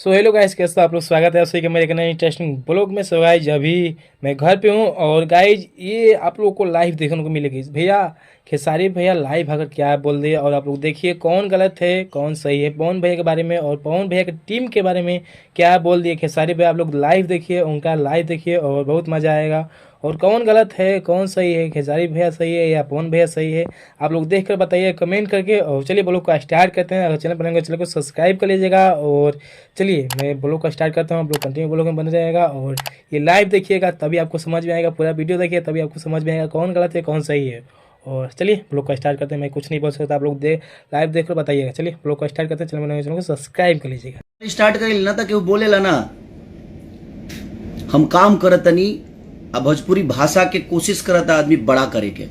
So hello guys, कैसे आप लोग? स्वागत है आपसे कि मेरे एक नए इंटरेस्टिंग ब्लॉग में। सो गाइज अभी मैं घर पे हूँ और गाइज ये आप लोगों को लाइव देखने को मिलेगी भैया। खेसारी भैया लाइव अगर क्या बोल दिए और आप लोग देखिए कौन गलत है कौन सही है, पवन भैया के बारे में और पवन भैया की टीम के बारे में क्या बोल दिए खेसारी भैया। आप लोग लाइव देखिए, उनका लाइव देखिए और बहुत मज़ा आएगा। और कौन गलत है कौन सही है, खेसारी भैया सही है या पवन भैया सही है, आप लोग देख कर बताइए कमेंट करके। और चलिए ब्लॉग को स्टार्ट करते हैं। अगर चैनल बनाएंगे चैनल को सब्सक्राइब कर लीजिएगा। और चलिए मैं ब्लॉग को स्टार्ट करता हूँ, आप लोग कंटिन्यू ब्लॉग में बन जाएगा। और ये लाइव देखिएगा तभी आपको समझ में आएगा, पूरा वीडियो देखिए तभी आपको समझ में आएगा कौन गलत है कौन सही है। और चलिए ब्लॉग को स्टार्ट करते हैं। मैं कुछ नहीं बोल सकता, आप लोग लाइव देख कर बताइएगा। चलिए ब्लॉग को स्टार्ट करते हैं। चैनल बनाएंगे चैनल को सब्सक्राइब कर लीजिएगा। स्टार्ट करे ना था केहू बोलेला ना हम काम करतनी। अब भोजपुरी भाषा के कोशिश करता आदमी बड़ा करे के।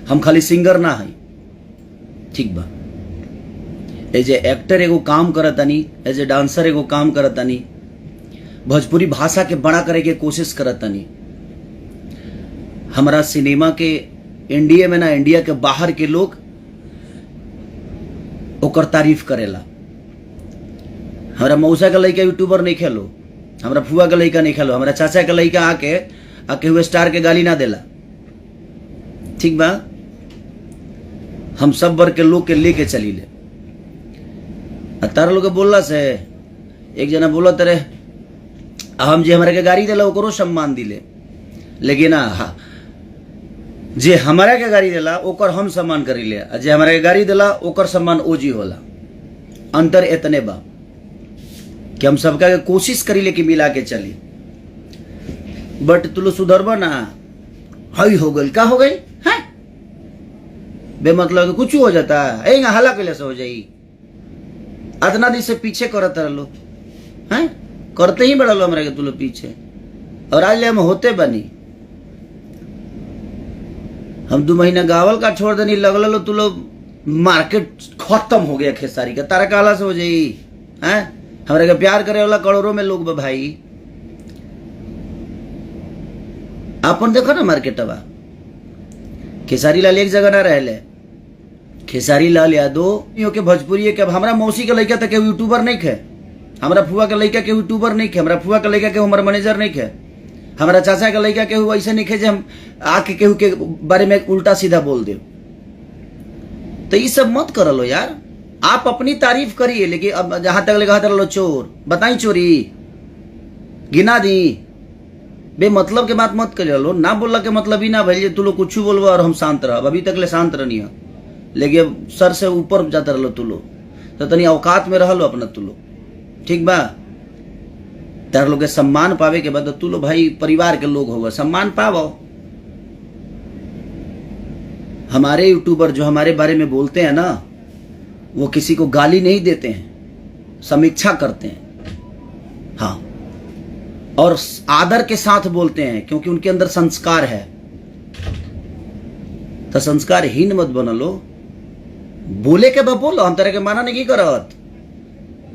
हम खाली सिंगर ना है, ठीक बा। एज ए एक्टर एगो काम करतनी, एज ए डांसर एगो काम करतनी, भोजपुरी भाषा के बड़ा करे के कोशिश करतनी। हमारा सिनेमा के इंडिया में ना इंडिया के बाहर के लोग ओकर तारीफ करेला। हमारा मौसा का लड़का यूट्यूबर नहीं खेलो, हमारा फुआ का लड़का नहीं खेलो, हमारा चाचा का लड़का आके हुए स्टार के गाली ना देला, ठीक बा। हम सब वर्ग के लोग के लेके चली ले। तारा लोग बोलला से एक जना बोला तेरे हम जे हमारे के गाड़ी देला ओकरो सम्मान दिले, लेकिन हाँ जे हमारा के गाड़ी देला ओकर हम सम्मान करी ले, जे हमारा के गाड़ी देला ओकर सम्मान ओजी होला। अंतर इतने बा कि हम सबका के कोशिश करी ले कि मिला के चली। बट तू लोग सुधरबा ना, हई हो गई का हो गई है बेमतलब कुछ हो जाता है। हला कैले से हो जाई। अतना दिन से पीछे करत रहो हैं, करते ही बड़ा लो हमरा के तू लोग पीछे। और आज ले हम होते बनी। हम 2 महीना गावल का छोड़ देनी लगल लो तू लोग मार्केट खत्म हो गया खेसारी का। तारा काला से हो जाई हैं। हमारे के प्यार करे वाला करोड़ों में लोग बा भाई। आपन देखो ना मार्केटवा। खेसारी लाल एक जगह ना रहले। खेसारी लाल यादव के भोजपुरी के हमारा मौसी के लड़का तक यूट्यूबर नहीं खे, हमारा फुआ के लड़का के यूट्यूबर नहीं खे, हमारा फुआ के लड़का के हमारा मैनेजर नहीं खे, हमारा चाचा के लड़का के ऐसे नहीं खे जे हम आके केहू के बारे में उल्टा सीधा बोल दे। तो ये सब मत कर लो यार। आप अपनी तारीफ करिए, लेकिन अब जहां तक लगा लो चोर बताई चोरी गिना दी बेमतलब के बात मत कर लो। ना बोलला के मतलब ही ना भाई तू लोग कुछ बोलबो और हम शांत रह। अभी तक ले शांत रहनी है, लेकिन सर से ऊपर जाता रहो तू लोग। तो तनी औकात में रह लो अपना तू लोग, ठीक बा। तार लोग के सम्मान पावे के बाद तू लोग भाई परिवार के लोग होगा, सम्मान पाओ। हमारे यूट्यूबर जो हमारे बारे में बोलते हैं ना, वो किसी को गाली नहीं देते हैं, समीक्षा करते हैं। हाँ, और आदर के साथ बोलते हैं क्योंकि उनके अंदर संस्कार है। तो संस्कारहीन मत बन लो। बोले के बा बोलो, हम तरह के माना नहीं करत।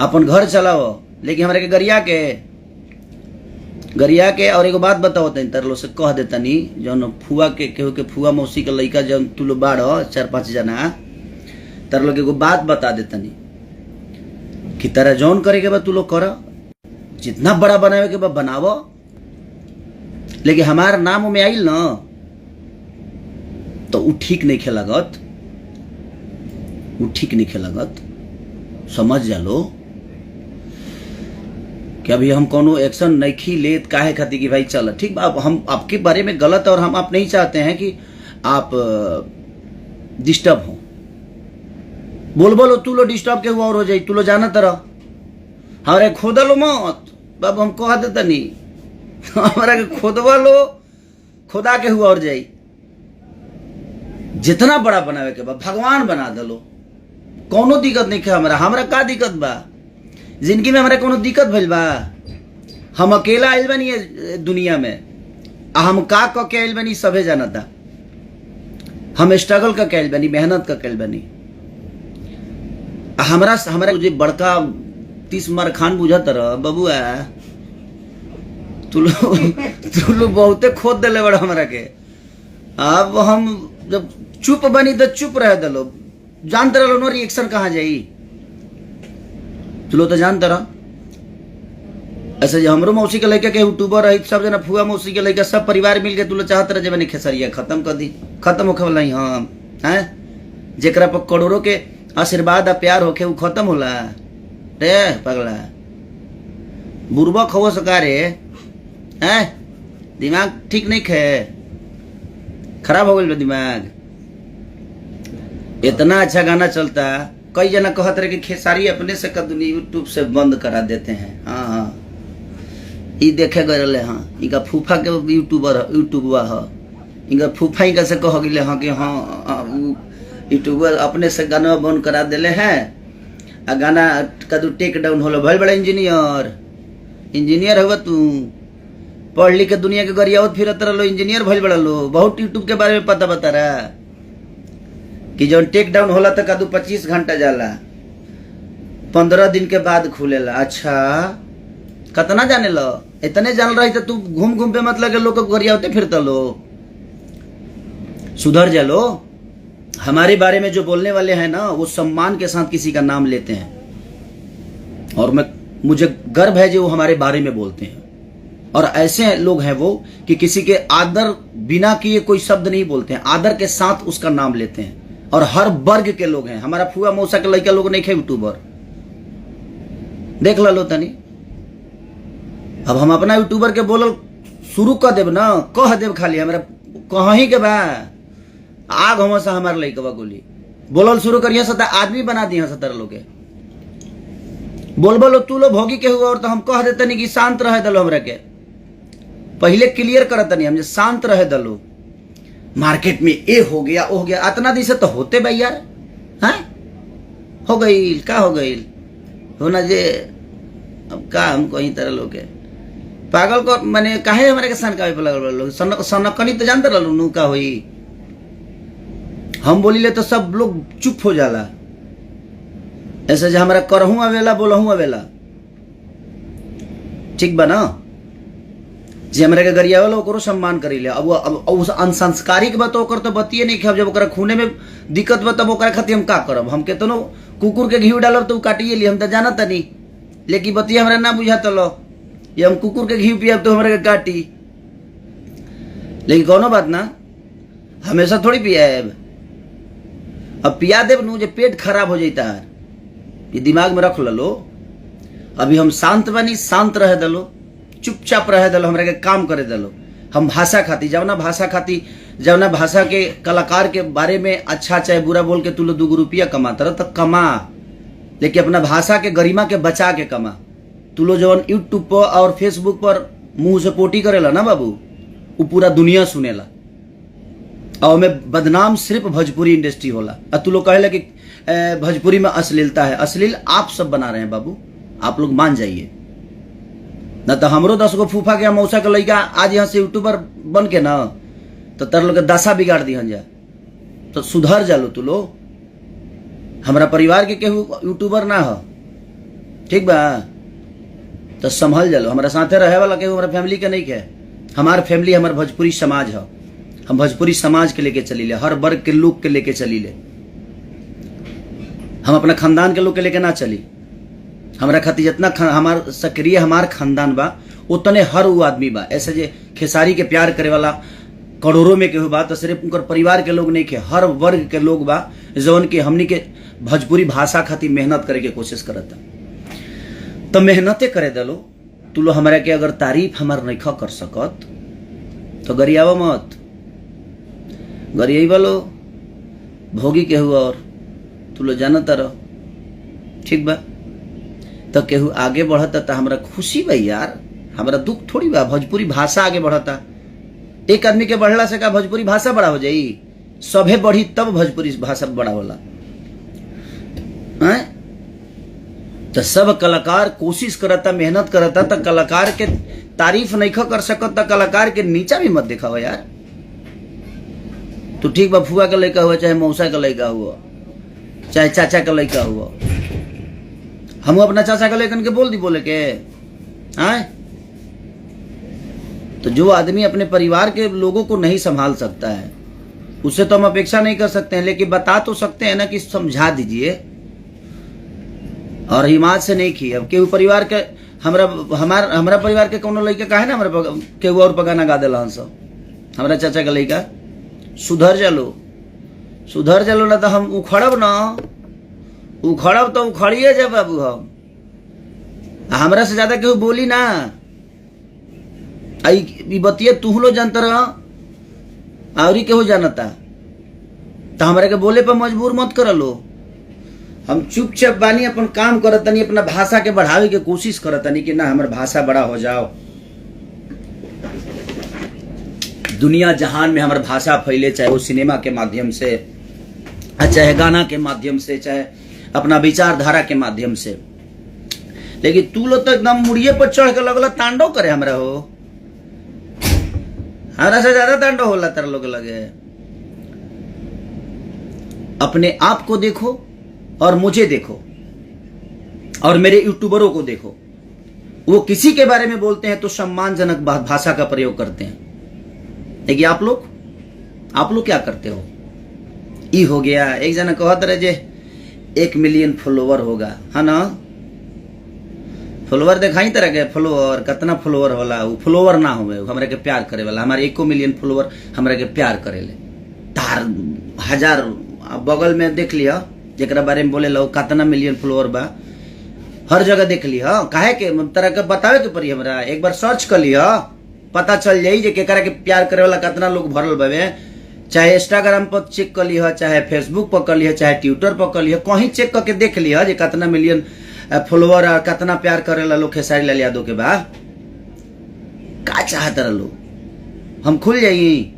अपन घर चलाओ, लेकिन हमारे के गरिया के। और एगो बात बताओ तनी तरलो से कह देता नी, जौन फुआ के केहू के फुआ मौसी के लड़का जौन तू लो बाढ़ 4-5 जना, तरलो के एगो बात बता देता नी कि तरह जौन करे के बा तू लोग कर, जितना बड़ा बनावे के बा बनावो। लेकिन हमार नाम में आइल ना तो उ ठीक नहीं खेलागत, उ ठीक नहीं खेलागत। समझ जा लो कि अभी हम कोनो एक्शन नहीं लेत काहे खातिर कि भाई चल ठीक बा। हम आपके बारे में गलत और हम आप नहीं चाहते हैं कि आप डिस्टर्ब हो। बोलो तू लो डिस्टर्ब के हुआ और हो जाए। तू लो जाना तरह हमारे खोदा लो मत बाब, हम कह देता नहीं हमारा के खोदवा लो, खोदा के हुआ और जाए। जितना बड़ा बनावे के बा भगवान बना दलो, कोनो दिक्कत नहीं है। हमरा का दिक्कत बा जिंदगी में? हमारा कोनो दिक्कत भइल बा? हम अकेला आइल बनी दुनिया में। हम का के आइल बनी सभे जाना था। हम स्ट्रगल का कैल बनी, मेहनत का कैल बनी। हमारा जो बड़का 30 मार खान बुझत रह बबुआ, तू लोग बहुते खोद दिले बड़ा हमरा के। अब हम जब चुप बनी तो चुप रह दलो, जानते रहो नो रिएक्शन कहाँ जाई। चलो तो जानते रहो ऐसे जो हमरो मौसी के लड़का के यूट्यूबर रही सब जना फुआ मौसी के लड़का सब परिवार मिल के तू लोग चाहत रहे जब नहीं खेसरिया खत्म कर दी, खत्म होखे वाला ही हम हैं जेकरा पर करोड़ों के आशीर्वाद आ प्यार होके वो खत्म होला रे पगला बुरबक हो सका रे हैं दिमाग ठीक नहीं खे खराब हो गई दिमाग। इतना अच्छा गाना चलता, कई जना कहत रहे कि खेसारी अपने से कदनी यूट्यूब से बंद करा देते हैं। हाँ हाँ ई देखे गए हाँ इनका फूफा के यूट्यूबवा है, इनका फूफा ही कैसे कह गए हाँ कि हाँ यूट्यूबर अपने से गाना बंद करा दिले हैं आ गाना कदू टेक डाउन होलो। भल बड़ा इंजीनियर हुआ तू, पढ़ लिख के दुनिया के गरियावत फिरत रहो, इंजीनियर भल बड़ा लो, बहुत यूट्यूब के बारे में पता बता रहा कि जब टेक डाउन होला तो कदू 25 घंटा जाला, 15 दिन के बाद खुलेला। अच्छा कतना जाने लो, इतने जान रही तो तू घूम घूम पे मतलब के लोग गरियावते फिरता लो। सुधर जा लो। हमारे बारे में जो बोलने वाले हैं ना वो सम्मान के साथ किसी का नाम लेते हैं और मुझे गर्व है जो वो हमारे बारे में बोलते हैं। और ऐसे लोग हैं वो कि किसी के आदर बिना किए कोई शब्द नहीं बोलते हैं, आदर के साथ उसका नाम लेते हैं। और हर वर्ग के लोग हैं, हमारा फुआ मौसा के लड़का लोग नहीं खे यूट्यूबर, देख लो तनी। अब हम अपना यूट्यूबर के बोलल शुरू कर देव ना, कह देव खाली हमारा कहीं के बा आग हम सा हमारे लड़कवा गोली बोलल शुरू करिए सता आदमी बना दिए सतर लोग के बोल बोलो तू लो भोगी के हुआ और तो हम कह देते नहीं कि शांत रहे दलो। हमरा के पहले क्लियर करत नहीं हम शांत रहे दलो। मार्केट में ए हो गया ओ हो गया, इतना दिन से तो होते भाई यार हैं हो गई का हो गई होना जे अब का हम कहीं तरह लोग के पागल को मैंने काहे हमारे के सन का लोग सनकनी तो जानते रहो नू का होई। हम बोली ले तो सब लोग चुप हो जाला, ऐसे जो हमारा करहूं अवेला बोलहूं अवेला ठीक बा ना। जे हमारे के गरिया वाला ओकरो सम्मान करी ले। अब उस अनसंस्कारिक बात ओकर तो बतिए नहीं खेब, जब ओकरा खूने में दिक्कत बा तब ओकरा खातिर हम का करब। हम केतनो कुकुर के घी डालब तो काटिए ली, हम तो जानत नहीं, लेकिन बतिया हमरा ना बुझात लो ये हम कुकुर के घी पियब तो हमारे के काटी। लेकिन कोनो बात ना, हमेशा थोड़ी पियाब। अब पिया देव नू जे पेट खराब हो जाता है, ये दिमाग में रख लो। अभी हम शांत बनी, शांत रह दलो, चुपचाप रह दलो, हमरा के काम करे दलो। हम भाषा खाती जवना भाषा के कलाकार के बारे में अच्छा चाहे बुरा बोल के तू लो 2 रुपया कमाता रह तो कमा, लेकिन अपना भाषा के गरिमा के बचा के कमा। तू लो जवन यूट्यूब पर और फेसबुक पर मुंह से पोटी करेला ना बाबू, वो पूरा दुनिया सुनेला और में बदनाम सिर्फ भोजपुरी इंडस्ट्री होला। और तू लोग कहेला कि भोजपुरी में अश्लीलता है, अश्लील आप सब बना रहे हैं बाबू, आप लोग मान जाइए। न तो हमरो 10 गो फूफा के मौसा के लड़का आज यहाँ से यूट्यूबर बन के ना तो तर लोग दशा बिगाड़ दी जा। तो सुधर जालो तू लो। हमारा परिवार के केहू यूट्यूबर ना हो ठीक बा, तो संभल जालो। हमारा साथे रहे वाला केहू हमारा फैमिली के नहीं के। हमार फैमिली हमार भोजपुरी समाज है, हम भोजपुरी समाज के लेके चली ले, हर वर्ग के लोग के लेके चली ले। हम अपना खानदान के लोग के लेके ना चली। हमारा खातिर जितना हमार सक्रिय हमार खानदान बा उतने हर वो आदमी बा। ऐसे जे खेसारी के प्यार करे वाला करोड़ों में केहू बा तो सिर्फ उनकर परिवार के लोग नहीं के, हर वर्ग के लोग बा जौन के हमनी के भोजपुरी भाषा खातिर मेहनत करे के कोशिश करता। तो मेहनते करे दलो। तू लो हमारा के अगर तारीफ हमार नहीं कर सकत तो गरियावा मत, गरियाई लो भोगी केहू और तू लो जानता रहो ठीक बा। तो केहू आगे बढ़ता तो हमारा खुशी बा यार, हमारा दुख थोड़ी बा। भोजपुरी भाषा आगे बढ़ता, एक आदमी के बढ़ला से का भोजपुरी भाषा बड़ा हो जाई? सभे बढ़ी तब भोजपुरी भाषा बड़ा होला। तो सब कलाकार कोशिश करता, मेहनत करता, तो कलाकार के तारीफ नहीं कर सकत तो कलाकार के नीचा भी मत दिखाओ यार। तो ठीक बा, फुआ का लड़का हुआ चाहे मौसा का लड़का हुआ चाहे चाचा का लड़का हुआ, हम अपना चाचा का लेकर के बोल दी बोले के आए। तो जो आदमी अपने परिवार के लोगों को नहीं संभाल सकता है उससे तो हम अपेक्षा नहीं कर सकते हैं, लेकिन बता तो सकते हैं ना कि समझा दीजिए। और हिमात से नहीं की। अब केहू परिवार के हमरा परिवार के कोनो लड़का काहे ना हमरा केहू और पर गाना गा देला सब। हमरा चाचा के लड़का सुधर जालो ना तो हम उखड़ब तो उखड़िए जा बाबू। हम हमरा से ज्यादा केहू बोली ना। आई बतिया तू लो जानता रह और केहू जानता तो हमरा के बोले पर मजबूर मत कर लो। हम चुपचाप बानी, अपन काम करतनी, अपना भाषा के बढ़ावे के कोशिश करतनी कि ना हमार भाषा बड़ा हो जाओ, दुनिया जहान में हमार भाषा फैले, चाहे वो सिनेमा के माध्यम से, चाहे गाना के माध्यम से, चाहे अपना विचारधारा के माध्यम से। लेकिन तू लोग तो एकदम मुड़िए पर चढ़ के लगल तांडव करे हमरा हो। हमरा से ज्यादा तांडव होला तेरा लोग लगे। अपने आप को देखो और मुझे देखो और मेरे यूट्यूबरों को देखो। वो किसी के बारे में बोलते हैं तो सम्मानजनक भाषा का प्रयोग करते हैं। लेकिन आप लोग क्या करते हो? ई हो गया एक जना कहत रहे जे 1 मिलियन फॉलोवर होगा, है ना? फॉलोवर दिखाई तरह के फॉलोवर कितना फॉलोवर होला। वो फॉलोवर ना होवे, हमरा के प्यार करे वाला। हमारे 1 मिलियन फॉलोवर हमरा के प्यार करेले। तार हजार बगल में देख लिया जेकरा बारे में बोले लो कितना मिलियन फॉलोवर बा, हर जगह देख लिया। काहे के तरह के बतावे के पड़ी हमरा, एक बार सर्च कर लिया, पता चल जाई जे केकरा के प्यार करे वाला कितना लोग भरल बावे। चाहे इंस्टाग्राम पर चेक कर लिया, चाहे फेसबुक पर कर लिया, चाहे ट्विटर पर कर लिया, कहीं चेक करके देख लिया जे कितना मिलियन फॉलोवर और कितना प्यार करे ला लोग खेसारी लाल यादव के बा। का चाहत रह लो हम खुल जाई?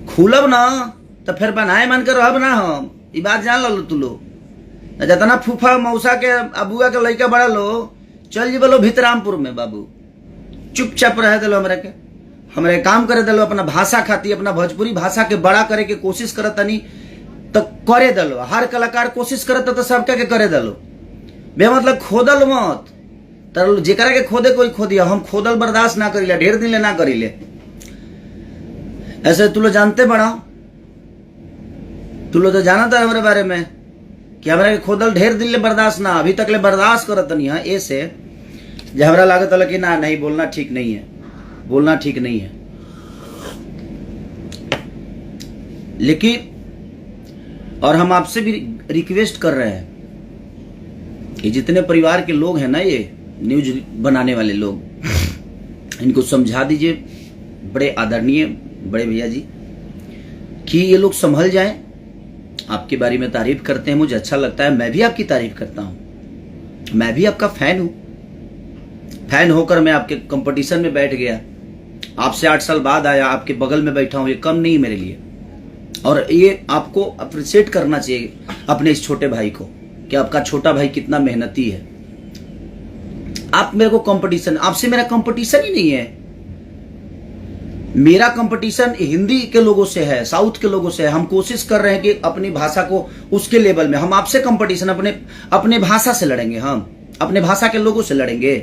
खुलब ना तो फिर बनाए मन के रहब ना। हम ई बात जान लो तू लोग। जितना फूफा मौसा के अबुआ के लड़का बड़ा लो चल जी बोलो भितरामपुर में बाबू, चुपचाप रह दिलो। हमरे काम करे दिलो, अपना भाषा खाती, अपना भोजपुरी भाषा के बड़ा करे के कोशिश करत तनी तो करे दिलो। हर कलाकार कोशिश करत तो सबका के करे दिलो। बे मतलब खोदल मत तर जेकरा के खोदे कोई खोदिया। हम खोदल बर्दाश्त ना करीले, ढेर दिन ले ना करीले। ऐसे तू लोग जानते बड़ा, तू लोग तो जाना था हमारे बारे में कि हमरा के खोदल ढेर दिन ले बर्दाश्त ना, अभी तक ले बर्दाश्त करत नहीं है। ऐसे जब हमरा लागत कि ना नहीं बोलना ठीक नहीं है, बोलना ठीक नहीं है। लेकिन और हम आपसे भी रिक्वेस्ट कर रहे हैं कि जितने परिवार के लोग हैं ना, ये न्यूज बनाने वाले लोग, इनको समझा दीजिए, बड़े आदरणीय बड़े भैया जी, कि ये लोग संभल जाएं। आपके बारे में तारीफ करते हैं, मुझे अच्छा लगता है, मैं भी आपकी तारीफ करता हूं। मैं भी आपका फैन हूं। फैन होकर मैं आपके कंपटीशन में बैठ गया, आपसे 8 साल बाद आया, आपके बगल में बैठा हूं, ये कम नहीं मेरे लिए। और ये आपको अप्रिशिएट करना चाहिए अपने इस छोटे भाई को कि आपका छोटा भाई कितना मेहनती है। आप मेरे को कंपटीशन, आपसे मेरा कंपटीशन ही नहीं है। मेरा कंपटीशन हिंदी के लोगों से है, साउथ के लोगों से है। हम कोशिश कर रहे हैं कि अपनी भाषा को उसके लेवल में, हम आपसे कंपटीशन अपने भाषा से लड़ेंगे, हम अपने भाषा के लोगों से लड़ेंगे।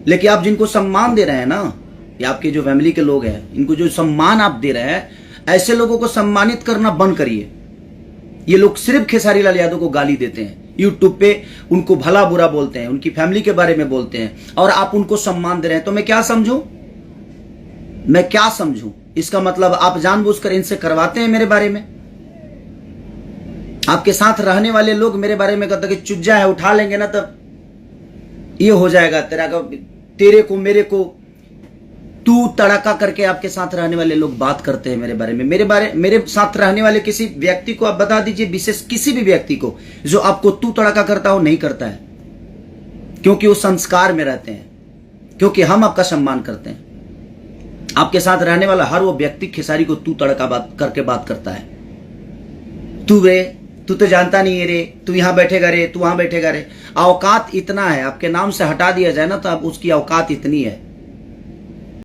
लेकिन आप जिनको सम्मान दे रहे हैं ना, ये आपके जो फैमिली के लोग हैं, इनको जो सम्मान आप दे रहे हैं, ऐसे लोगों को सम्मानित करना बंद करिए। ये लोग सिर्फ खेसारी लाल यादव को गाली देते हैं, यूट्यूब पे उनको भला बुरा बोलते हैं, उनकी फैमिली के बारे में बोलते हैं, और आप उनको सम्मान दे रहे हैं। तो मैं क्या समझूं? मैं क्या समझूं? इसका मतलब आप जानबूझकर इनसे करवाते हैं मेरे बारे में। आपके साथ रहने वाले लोग मेरे बारे में कहते कि चुज्जा है, उठा लेंगे ना तब ये हो जाएगा तेरे को मेरे को तू तड़का करके आपके साथ रहने वाले लोग बात करते हैं मेरे बारे में। मेरे साथ रहने वाले किसी व्यक्ति को आप बता दीजिए, विशेष किसी भी व्यक्ति को जो आपको तू तड़का करता हो, नहीं करता है, क्योंकि वो संस्कार में रहते हैं, क्योंकि हम आपका सम्मान करते हैं। आपके साथ रहने वाला हर वो व्यक्ति खेसारी को तू तड़का करके बात करता है। तू रे, तू तो जानता नहीं है रे, तू यहां बैठेगा रे, तू वहां बैठेगा रे। औकात इतना है, आपके नाम से हटा दिया जाए ना तो आप उसकी औकात इतनी है।